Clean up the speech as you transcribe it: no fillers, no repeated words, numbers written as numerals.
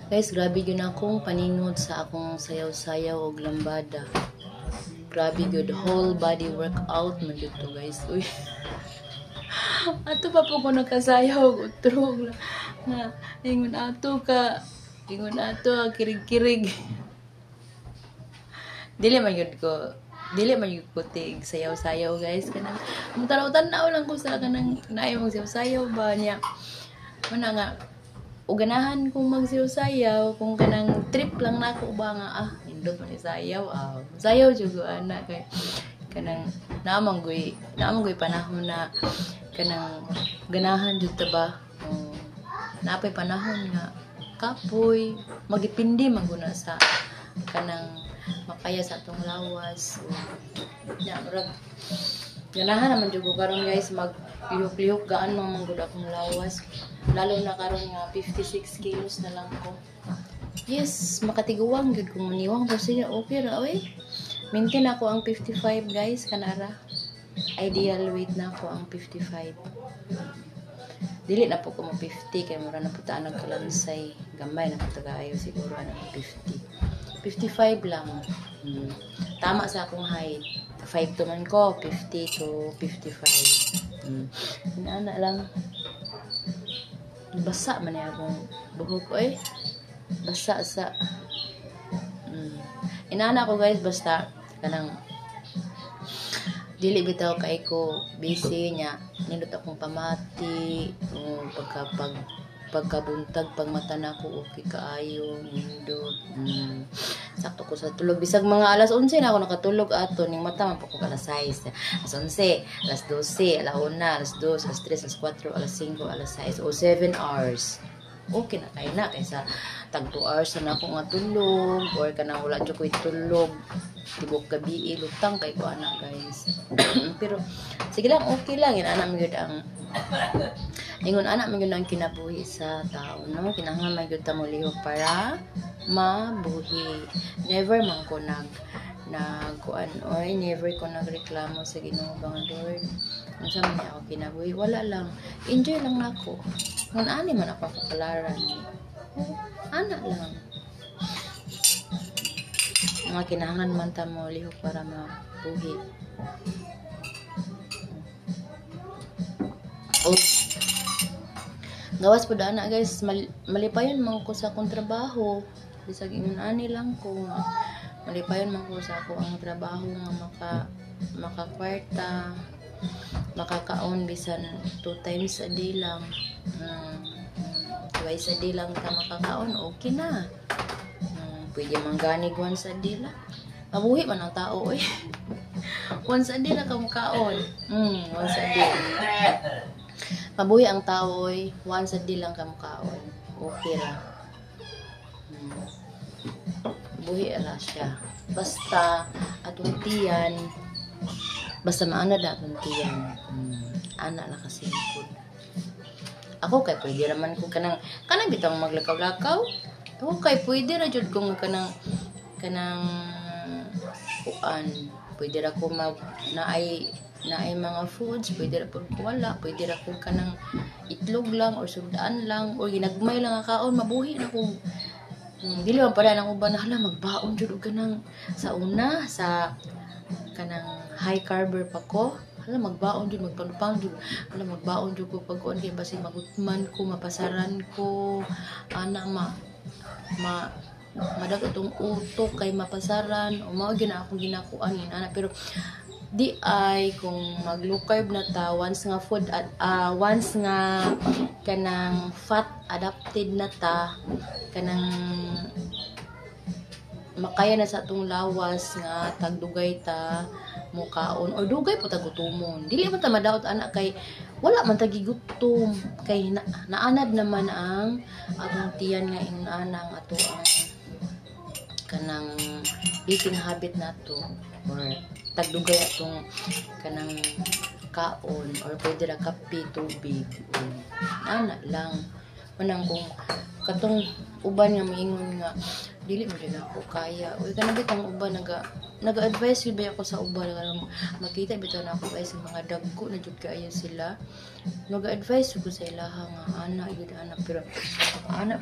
Guys, grabe yun akong paninod sa akong sayaw-sayaw o lambada. Grabe good whole body workout man dito guys. Uy. Ato pa po ko nakasayaw utrog na ingon ato kirig-kirig. Dili man yun ko tig sayaw-sayaw guys. Kanang tanaw-tanaw lang ko sa kanang naay mong sayaw-sayaw ba niya. Mana nga uganahan kong magsayaw-sayaw kung kanang trip lang nako ba nga indot man isayaw sayaw jud ko ana kay kanang naamang goy panahon na kanang ganahan jud ta ba napay panahon nga kapoy magipindi man guna sa kanang makaya sa atong lawas nya murag ganahan naman jud ko karon guys mag-lihok gaan man gud akong lawas lalo na karon nga 56 kilos na lang ko. Yes, makatiguang gud kung maniwang ko siya okay ra oy. Maintain ako ang 55 guys kanara. Ideal weight na ako ang 55. Dili na po ko mo 50 kay mura na po ta nagkalansay. Gamay na po tagaayo siguro ana 50. 55 lang. Tama sa akong height. 5 to man ko, 50 to 55. Ana lang. Basa man niya akong buhok ko basa sa inana ko guys basta kanang dili bitaw kay ko busy nya nindot akong pamati pagkabuntag pag mata na ko okay kaayo nindot sakto ko sa tulog bisag mga alas 11 na ako nakatulog ato ning mata man po ko alas 6 alas 11 alas 12 alas 1 alas 2 alas 3 alas 4 alas 5 alas 6 o 7 hours okay na kay na kaysa tag 2 hours na ako nga tulog or kanang wala jud ko tulog tibok gabi lutang kay ko ana guys pero sige lang okay lang yan ana gyud ang ingon ana man gyud ang kinabuhi sa tao no kinahanglan man gyud ta mo lihok para mabuhi never man ko nagkuan or never ko nagreklamo sa Ginoo bang Lord unsa man ako kinabuhi wala lang enjoy lang nako ngun ani man ako kapalaran ana lang mga kinahanglan man ta mo lihok para mabuhi gawas po daan na guys malipayon man ko sa akong trabaho bisag ingon ani lang ko malipayon man ko sa ako ang trabaho nga makakwarta makakaon bisan 2 times a day lang twice a day lang ta makakaon okay na pwede mangganig once a day lang mabuhi man ang tao once a day lang ka makaon once a day mabuhi ang tao once a day lang ka makaon okay ra buhi ala siya basta atong tiyan basta maana da atong tiyan ana na kasi food ako kay pwede naman ko kanang bitang maglakaw-lakaw ako kay pwede ra jud kung kanang kuan pwede ra ko naay mga foods pwede ra pud ko wala pwede ra ko kanang itlog lang or sugdaan lang or ginagmay lang ang kaon mabuhi na ko dili man para nang uban hala magbaon jud og kanang sa una sa kanang high carber pa ko hala magbaon jud magpanupang jud hala magbaon jud ko pagkuan kay basi magutman ko mapasaran ko ana madag itong utok kay mapasaran o mao gina akong ginakuan ana pero di ay kung mag-low carb na ta once nga food once nga kanang fat adapted na ta kanang makaya na sa atong lawas nga tagdugay ta mukaon or dugay po tagutumon dili man ta madaot anak kay wala man tagigutom kay naanad naman ang atong tiyan nga inanang ato ang kanang eating habit nato or tagdugay atong kanang kaon or pwede ra kape tubig ana lang manang kung katong uban nga miingon nga dili mo din ako kaya uy kanabit ang uban naga-advise gyud ba ako sa uban nga makita bitaw na ako guys mga dagko na jud kaayo sila naga-advise ko sa ilaha nga ana gyud ana pero ana